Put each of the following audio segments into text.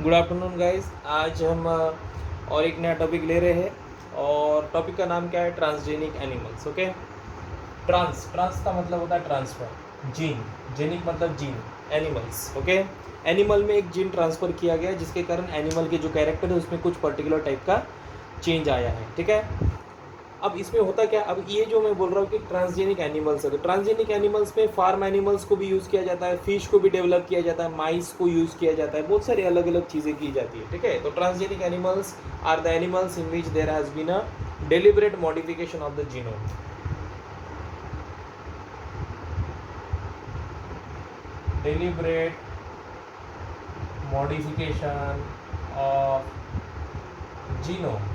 Good afternoon guys. आज हम और एक नया टॉपिक ले रहे हैं और टॉपिक का नाम क्या है? Transgenic animals. ओके, ट्रांस का मतलब होता है ट्रांसफर, जीन, जेनिक मतलब जीन, एनिमल्स। ओके, एनिमल में एक जीन ट्रांसफ़र किया गया जिसके कारण एनिमल के जो कैरेक्टर है उसमें कुछ पर्टिकुलर टाइप का चेंज आया है। ठीक है, अब इसमें होता क्या, अब ये जो मैं बोल रहा हूँ कि ट्रांसजेनिक एनिमल्स है, तो ट्रांसजेनिक एनिमल्स में फार्म एनिमल्स को भी यूज़ किया जाता है, फिश को भी डेवलप किया जाता है, माइस को यूज़ किया जाता है, बहुत सारी अलग अलग चीज़ें की जाती है। ठीक है, तो transgenic animals are the animals in which there has been a deliberate modification of the genome. Deliberate modification of genome.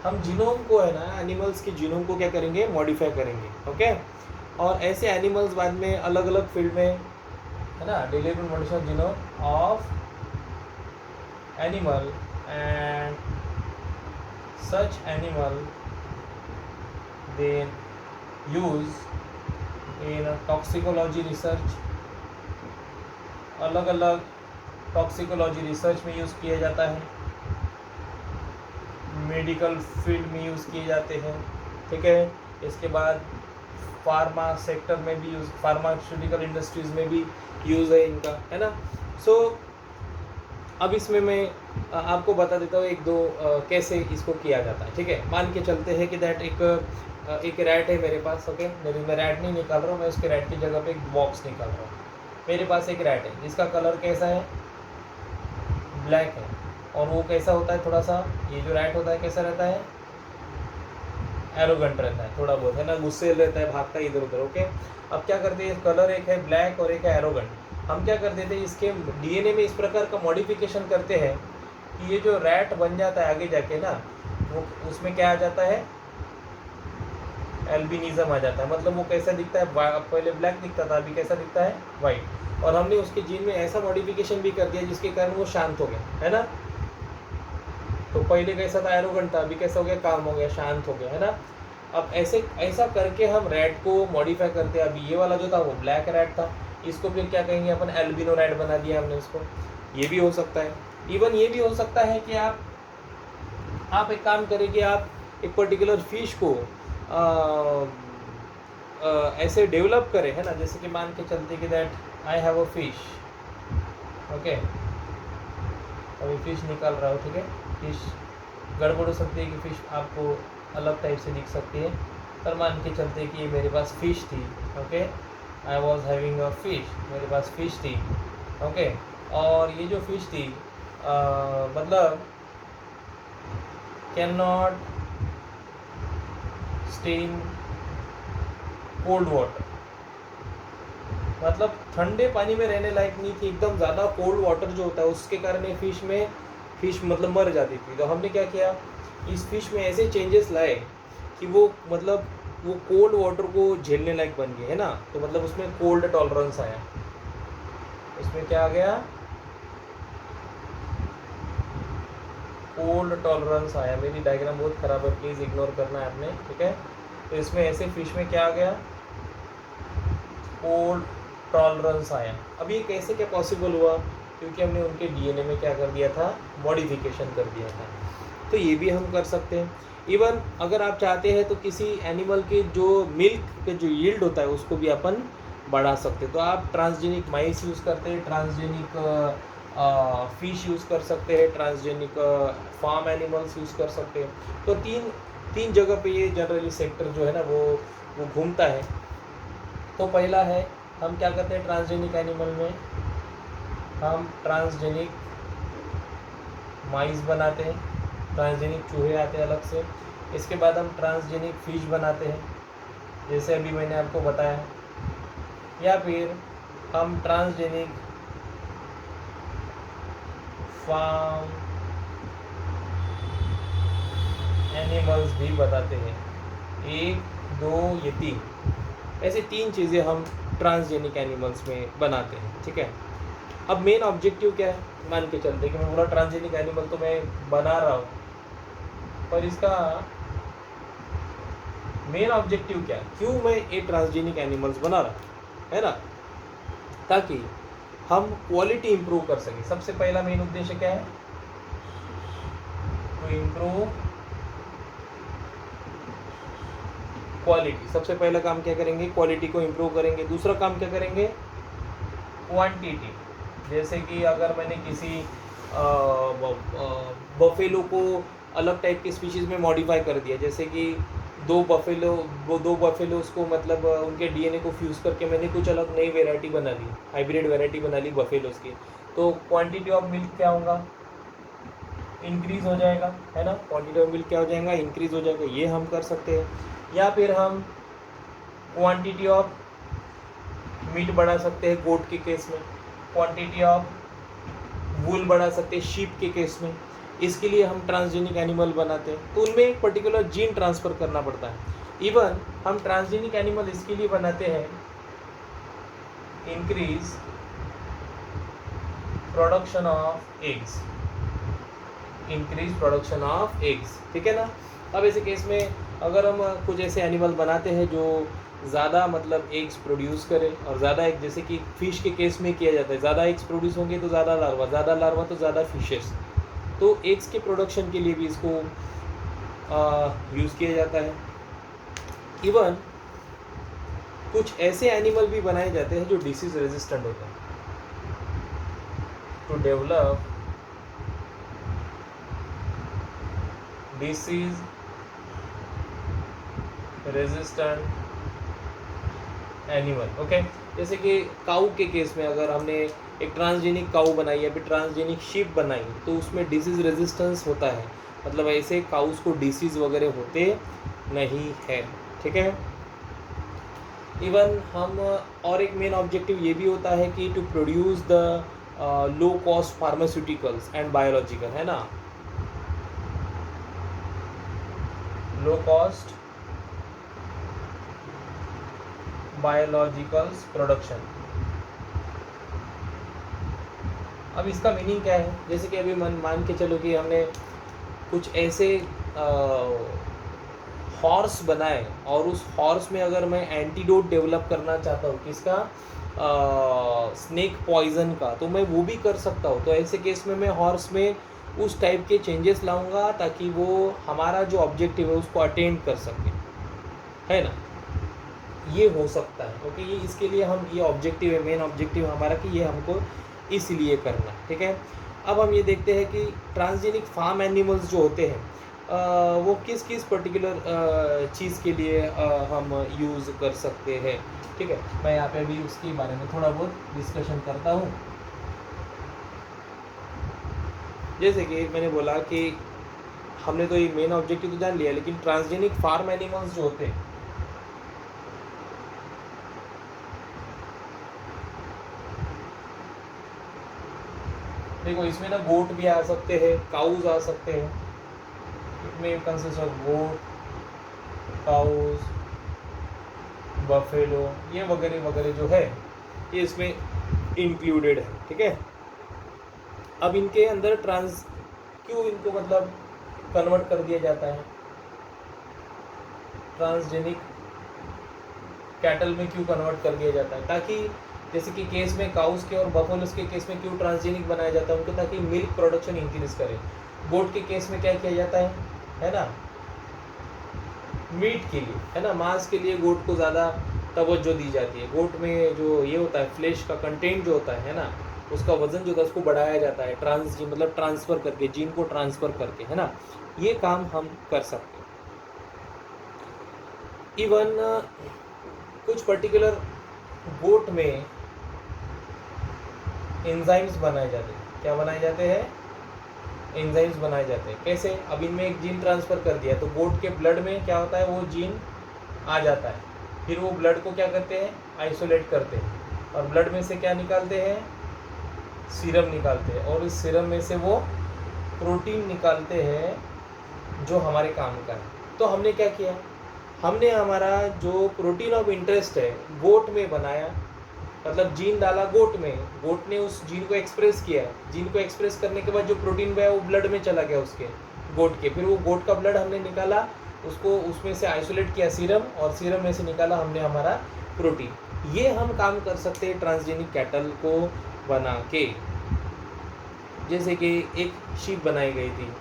हम जीनोम को है ना, एनिमल्स के जीनोम को क्या करेंगे? मॉडिफाई करेंगे। ओके, और ऐसे एनिमल्स बाद में अलग अलग फील्ड में है ना, deliberate modification genome of animal and such animal then use in toxicology research. अलग अलग टॉक्सिकोलॉजी रिसर्च में यूज़ किया जाता है, मेडिकल फील्ड में यूज़ किए जाते हैं। ठीक है, इसके बाद फार्मा सेक्टर में भी यूज़, फार्मास्यूटिकल इंडस्ट्रीज़ में भी यूज़ है इनका, है ना। सो अब इसमें मैं आपको बता देता हूँ एक दो कैसे इसको किया जाता है। ठीक है, मान के चलते हैं कि दैट एक रैट है मेरे पास। ओके, मैं रैट नहीं निकाल रहा हूँ, मैं उसके रैट की जगह पे एक बॉक्स निकाल रहा हूँ। मेरे पास एक रैट है जिसका कलर कैसा है? ब्लैक है। और वो कैसा होता है? थोड़ा सा, ये जो रैट होता है कैसा रहता है? एरोगेंट रहता है, थोड़ा बहुत, है ना, गुस्से रहता है, भागता है इधर उधर। ओके, अब क्या करते हैं, कलर एक है ब्लैक और एक है एरोगेंट। हम क्या कर देते हैं, इसके डीएनए में इस प्रकार का मॉडिफिकेशन करते हैं कि ये जो रैट बन जाता है आगे जाके ना, वो उसमें क्या आ जाता है? एल्बिनिज्म आ जाता है। मतलब वो कैसा दिखता है? पहले ब्लैक दिखता था, अभी कैसा दिखता है? वाइट। और हमने उसके जीन में ऐसा मॉडिफिकेशन भी कर दिया जिसके कारण वो शांत हो गया, है ना। तो पहले कैसा था? एरोगेंट था, अभी कैसा हो गया? काम हो गया, शांत हो गया, है ना। अब ऐसा करके हम रैट को मॉडिफाई करते हैं। अभी ये वाला जो था वो ब्लैक रैट था, इसको फिर क्या कहेंगे अपन? एल्बिनो रैट बना दिया हमने उसको। ये भी हो सकता है। इवन ये भी हो सकता है कि आप एक काम करें कि आप एक पर्टिकुलर फिश को ऐसे डेवलप करें, है ना। जैसे कि मान के चलते कि that I have a fish. Okay, अभी फिश निकाल रहा हो। ठीक है, फिश गड़बड़ हो सकती है कि फ़िश आपको अलग टाइप से दिख सकती है, पर मान के चलते कि मेरे पास फ़िश थी। Okay, I was having a fish, मेरे पास फ़िश थी। ओके, और ये जो फ़िश थी मतलब can not stay in cold water, मतलब ठंडे पानी में रहने लायक नहीं थी, एकदम ज़्यादा कोल्ड वाटर जो होता है उसके कारण ये फ़िश मतलब मर जाती थी। तो हमने क्या किया, इस फिश में ऐसे चेंजेस लाए कि वो मतलब वो कोल्ड वाटर को झेलने लायक बन गए, है ना। तो मतलब उसमें कोल्ड टॉलरेंस आया। इसमें क्या आ गया? कोल्ड टॉलरेंस आया। मेरी डायग्राम बहुत ख़राब है, प्लीज़ इग्नोर करना है आपने। ठीक है, तो इसमें ऐसे फिश में क्या आ गया? कोल्ड टॉलरेंस आया। अब ये कैसे क्या पॉसिबल हुआ? क्योंकि हमने उनके डीएनए में क्या कर दिया था? मॉडिफिकेशन कर दिया था। तो ये भी हम कर सकते हैं। इवन अगर आप चाहते हैं तो किसी एनिमल के जो मिल्क के जो यील्ड होता है उसको भी अपन बढ़ा सकते हैं। तो आप ट्रांसजेनिक माइस यूज़ करते हैं, ट्रांसजेनिक फिश यूज़ कर सकते हैं, ट्रांसजेनिक फार्म एनिमल्स यूज़ कर सकते हैं। तो तीन तीन जगह पे ये जनरली सेक्टर जो है ना वो घूमता है। तो पहला है, हम क्या करते हैं ट्रांसजेनिक एनिमल में? हम ट्रांसजेनिक माइस बनाते हैं, ट्रांसजेनिक चूहे आते हैं अलग से। इसके बाद हम ट्रांसजेनिक फिश बनाते हैं, जैसे अभी मैंने आपको बताया। या फिर हम ट्रांसजेनिक फार्म एनिमल्स भी बताते हैं। एक, दो, ये तीन, ऐसे तीन चीज़ें हम ट्रांसजेनिक एनिमल्स में बनाते हैं। ठीक है, अब मेन ऑब्जेक्टिव क्या है? मान के चलते कि मैं पूरा ट्रांसजेनिक एनिमल तो मैं बना रहा हूँ, पर इसका मेन ऑब्जेक्टिव क्या है? क्यों मैं ये ट्रांसजेनिक एनिमल्स बना रहा हूँ, है ना? ताकि हम क्वालिटी इंप्रूव कर सकें। सबसे पहला मेन उद्देश्य क्या है? To improve quality. सबसे पहला काम क्या करेंगे? क्वालिटी को इम्प्रूव करेंगे। दूसरा काम क्या करेंगे? क्वांटिटी। जैसे कि अगर मैंने किसी बफेलो को अलग टाइप की स्पीशीज़ में मॉडिफाई कर दिया, जैसे कि दो बफेलोस को मतलब उनके डीएनए को फ्यूज़ करके मैंने कुछ अलग नई वेराइटी बना ली, हाइब्रिड वेराइटी बना ली बफेलोस की, तो क्वांटिटी ऑफ मिल्क क्या होगा? इंक्रीज़ हो जाएगा, है ना? क्वांटिटी ऑफ मिल्क क्या हो जाएगा? इंक्रीज़ हो जाएगा। ये हम कर सकते हैं। या फिर हम क्वांटिटी ऑफ मीट बढ़ा सकते हैं गोट के केस में, क्वांटिटी ऑफ वूल बढ़ा सकते हैं शीप के केस में। इसके लिए हम ट्रांसजेनिक एनिमल बनाते हैं, तो उनमें एक पर्टिकुलर जीन ट्रांसफ़र करना पड़ता है। इवन हम ट्रांसजेनिक एनिमल इसके लिए बनाते हैं, increase production of eggs, increase production of eggs, ठीक है ना? अब ऐसे केस में अगर हम कुछ ऐसे एनिमल बनाते हैं जो ज़्यादा मतलब एग्स प्रोड्यूस करें, और ज़्यादा एग, जैसे कि फ़िश के केस में किया जाता है, ज़्यादा एग्स प्रोड्यूस होंगे तो ज़्यादा लार्वा तो ज़्यादा फिशेस, तो एग्स के प्रोडक्शन के लिए भी इसको यूज़ किया जाता है। इवन कुछ ऐसे एनिमल भी बनाए जाते हैं जो डिसीज़ रेजिस्टेंट होते हैं, to develop disease resistant animal. Okay, जैसे कि काऊ के केस में अगर हमने एक ट्रांसजेनिक काऊ बनाई या फिर ट्रांसजेनिक शीप बनाई, तो उसमें डिसीज़ रेजिस्टेंस होता है, मतलब ऐसे काउस को डिसीज़ वगैरह होते नहीं है, ठीक है? इवन हम और एक मेन ऑब्जेक्टिव ये भी होता है कि to produce the low cost pharmaceuticals and biological, है ना? Low cost biologicals production. अब इसका मीनिंग क्या है? जैसे कि अभी मान के चलो कि हमने कुछ ऐसे हॉर्स बनाए, और उस हॉर्स में अगर मैं एंटीडोट डेवलप करना चाहता हूँ, किसका? स्नेक पॉइजन का, तो मैं वो भी कर सकता हूँ। तो ऐसे केस में मैं हॉर्स में उस टाइप के चेंजेस लाऊंगा ताकि वो हमारा जो ऑब्जेक्टिव है उसको अटेंड कर सके, है ना? ये हो सकता है, क्योंकि ये इसके लिए हम, ये ऑब्जेक्टिव है, मेन ऑब्जेक्टिव हमारा कि ये हमको इसलिए करना है, ठीक है? अब हम ये देखते हैं कि ट्रांसजेनिक फार्म एनिमल्स जो होते हैं वो किस किस पर्टिकुलर चीज़ के लिए हम यूज़ कर सकते हैं, ठीक है? मैं यहाँ पे भी उसके बारे में थोड़ा बहुत डिस्कशन करता हूँ। जैसे कि मैंने बोला कि हमने तो ये मेन ऑब्जेक्टिव तो जान लिया, लेकिन ट्रांसजेनिक फार्म एनिमल्स जो होते हैं, देखो इसमें ना गोट भी आ सकते हैं, काउज आ सकते हैं, it may consist of goat, cows, buffalo, ये वगैरह वगैरह जो है ये इसमें इंक्लूडेड है, ठीक है? अब इनके अंदर क्यों इनको मतलब कन्वर्ट कर दिया जाता है? ट्रांसजेनिक कैटल में क्यों कन्वर्ट कर दिया जाता है? ताकि जैसे कि केस में काउस के और बफेलोस के केस में क्यों ट्रांसजेनिक बनाया जाता है उनको? ताकि मिल्क प्रोडक्शन इंक्रीज करे। गोट के केस में क्या किया जाता है ना? मीट के लिए, है ना? मांस के लिए गोट को ज़्यादा तवज्जो दी जाती है। गोट में जो ये होता है, फ्लेश का कंटेंट जो होता है ना, उसका वजन जो होता है उसको बढ़ाया जाता है, मतलब ट्रांसफ़र करके, जीन को ट्रांसफ़र करके, है ना? ये काम हम कर सकते हैं। इवन कुछ पर्टिकुलर गोट में एंजाइम्स बनाए जाते हैं। क्या बनाए जाते हैं? एंजाइम्स बनाए जाते हैं। कैसे? अब इनमें एक जीन ट्रांसफ़र कर दिया तो गोट के ब्लड में क्या होता है, वो जीन आ जाता है। फिर वो ब्लड को क्या करते हैं? आइसोलेट करते हैं, और ब्लड में से क्या निकालते हैं? सीरम निकालते हैं, और इस सीरम में से वो प्रोटीन निकालते हैं जो हमारे काम का है। तो हमने क्या किया? हमने हमारा जो प्रोटीन ऑफ इंटरेस्ट है गोट में बनाया, मतलब जीन डाला गोट में, गोट ने उस जीन को एक्सप्रेस किया, जीन को एक्सप्रेस करने के बाद जो प्रोटीन बया वो ब्लड में चला गया उसके, गोट के। फिर वो गोट का ब्लड हमने निकाला, उसको उसमें से आइसोलेट किया सीरम, और सीरम में से निकाला हमने हमारा प्रोटीन। ये हम काम कर सकते हैं ट्रांसजेनिक कैटल को बना के, जैसे कि एक शीप बनाई गई थी,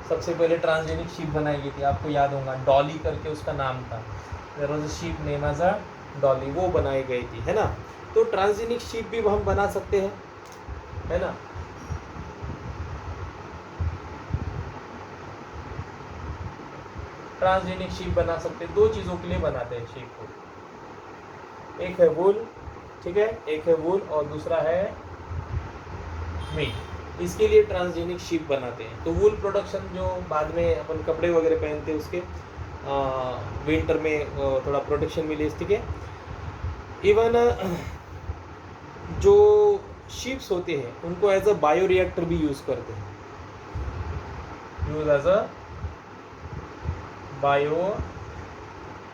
सबसे पहले ट्रांसजेनिक शीप बनाई गई थी, आपको याद होगा डॉली करके उसका नाम था, there was a sheep name as a Dolly, वो बनाई गई थी, है ना। तो ट्रांसजेनिक शीप भी हम बना सकते हैं, है ना। ट्रांसजेनिक शीप बना सकते हैं, दो चीज़ों के लिए बनाते हैं शीप को, एक है वूल, ठीक है, एक है वूल और दूसरा है मीट, इसके लिए ट्रांसजेनिक शीप बनाते हैं। तो वूल प्रोडक्शन जो बाद में अपन कपड़े वगैरह पहनते हैं उसके विंटर में थोड़ा प्रोटेक्शन मिले, ठीक है। इवन जो शीप्स होते हैं उनको एज अ बायो रिएक्टर भी यूज़ करते हैं, use as a bio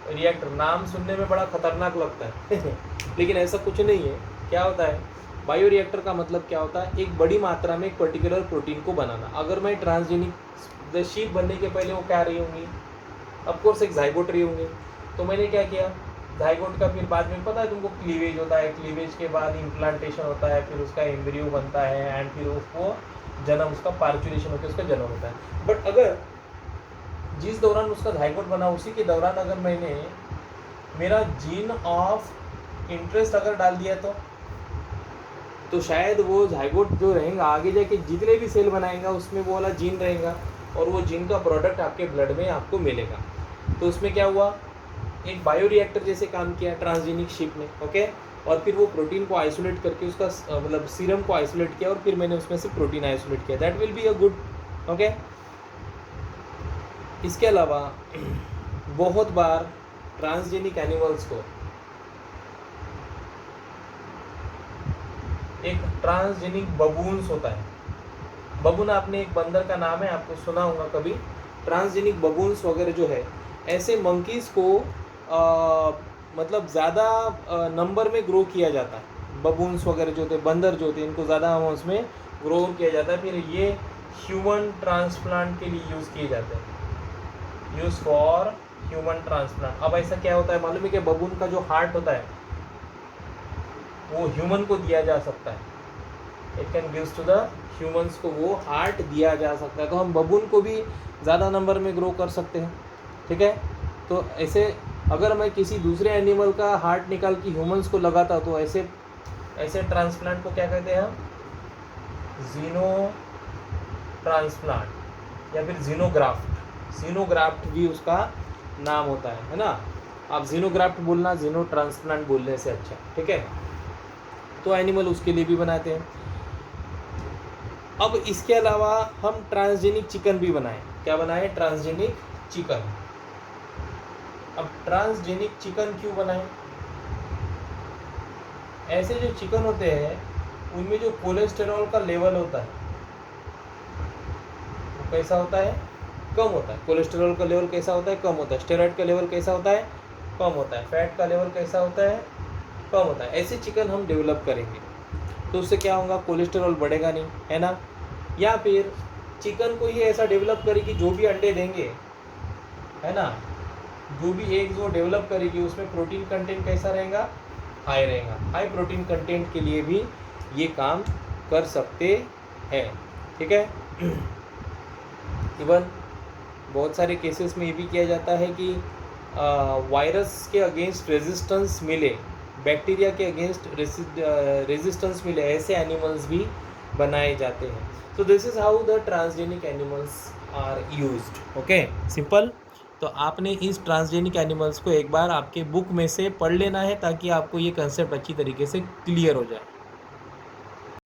reactor. नाम सुनने में बड़ा खतरनाक लगता है लेकिन ऐसा कुछ नहीं है। क्या होता है बायो रिएक्टर का मतलब, क्या होता है, एक बड़ी मात्रा में एक पर्टिकुलर प्रोटीन को बनाना। अगर मैं ट्रांसजेनिक शीप बनने के पहले वो क्या रही होंगी, ऑफकोर्स एक जाइगोट रही होंगी। तो मैंने क्या किया, जाइगोट का फिर बाद में पता है तुमको क्लीवेज होता है, क्लीवेज के बाद इम्प्लांटेशन होता है, फिर उसका एम्ब्रियो बनता है एंड फिर उसको जन्म, उसका पार्चुलेशन होकर उसका जन्म होता है। बट अगर जिस दौरान उसका जाइगोट बना उसी के दौरान अगर मैंने मेरा जीन ऑफ इंटरेस्ट अगर डाल दिया तो शायद वो जाइगोट जो रहेगा आगे जाके जितने भी सेल बनाएगा उसमें वो वाला जीन रहेगा और वो जीन का प्रोडक्ट आपके ब्लड में आपको मिलेगा। तो उसमें क्या हुआ, एक बायो रिएक्टर जैसे काम किया ट्रांसजेनिक शीप ने, ओके। और फिर वो प्रोटीन को आइसोलेट करके उसका मतलब सीरम को आइसोलेट किया और फिर मैंने उसमें से प्रोटीन आइसोलेट किया, that will be a good, okay. इसके अलावा बहुत बार ट्रांसजेनिक एनिमल्स को एक ट्रांसजेनिक बबून्स होता है, बबून आपने एक बंदर का नाम है, आपको सुना होगा कभी। ट्रांसजेनिक बबून्स वगैरह जो है ऐसे मंकीज़ को मतलब ज़्यादा नंबर में ग्रो किया जाता है। बबून्स वगैरह जो होते हैं, बंदर जो होते हैं, इनको ज़्यादा उसमें ग्रो किया जाता है, फिर ये ह्यूमन ट्रांसप्लांट के लिए यूज़ किए जाते हैं, यूज़ फॉर ह्यूमन ट्रांसप्लांट। अब ऐसा क्या होता है मालूम है कि बबून का जो हार्ट होता है वो ह्यूमन को दिया जा सकता है, it can gives to the humans को वो हार्ट दिया जा सकता है। तो हम बबून को भी ज़्यादा नंबर में ग्रो कर सकते हैं, ठीक है। तो ऐसे अगर मैं किसी दूसरे एनिमल का हार्ट निकाल के ह्यूमंस को लगाता तो ऐसे ऐसे ट्रांसप्लांट को क्या कहते हैं हम, जीनो ट्रांसप्लांट या फिर जीनोग्राफ्ट। जीनोग्राफ्ट भी उसका नाम होता है ना। आप जीनोग्राफ्ट बोलना जीनो ट्रांसप्लांट बोलने से अच्छा, ठीक है। तो एनिमल उसके लिए भी बनाते हैं। अब इसके अलावा हम ट्रांसजेनिक चिकन भी बनाएं। क्या बनाएं, ट्रांसजेनिक चिकन। अब ट्रांसजेनिक चिकन क्यों बनाएं, ऐसे जो चिकन होते हैं उनमें जो कोलेस्टेरॉल का लेवल होता है वो कैसा होता है, कम होता है। कोलेस्टेरॉल का लेवल कैसा होता है, कम होता है। स्टेरॉइड का लेवल कैसा होता है, कम होता है। फैट का लेवल कैसा होता है, कम होता है। ऐसे चिकन हम डेवलप करेंगे तो उससे क्या होगा, कोलेस्टेरॉल बढ़ेगा नहीं, है ना। या फिर चिकन को ही ऐसा डेवलप करेगी जो भी अंडे देंगे, है ना, जो भी एग जो डेवलप करेगी उसमें प्रोटीन कंटेंट कैसा रहेगा, हाई रहेगा। हाई प्रोटीन कंटेंट के लिए भी ये काम कर सकते हैं, ठीक है। इवन बहुत सारे केसेस में ये भी किया जाता है कि वायरस के अगेंस्ट रेजिस्टेंस मिले, बैक्टीरिया के अगेंस्ट रेजिस्टेंस मिले, ऐसे एनिमल्स भी बनाए जाते हैं। So this is how the transgenic animals are used, okay, simple. तो आपने इस ट्रांसजेनिक एनिमल्स को एक बार आपके बुक में से पढ़ लेना है ताकि आपको ये कंसेप्ट अच्छी तरीके से क्लियर हो जाए।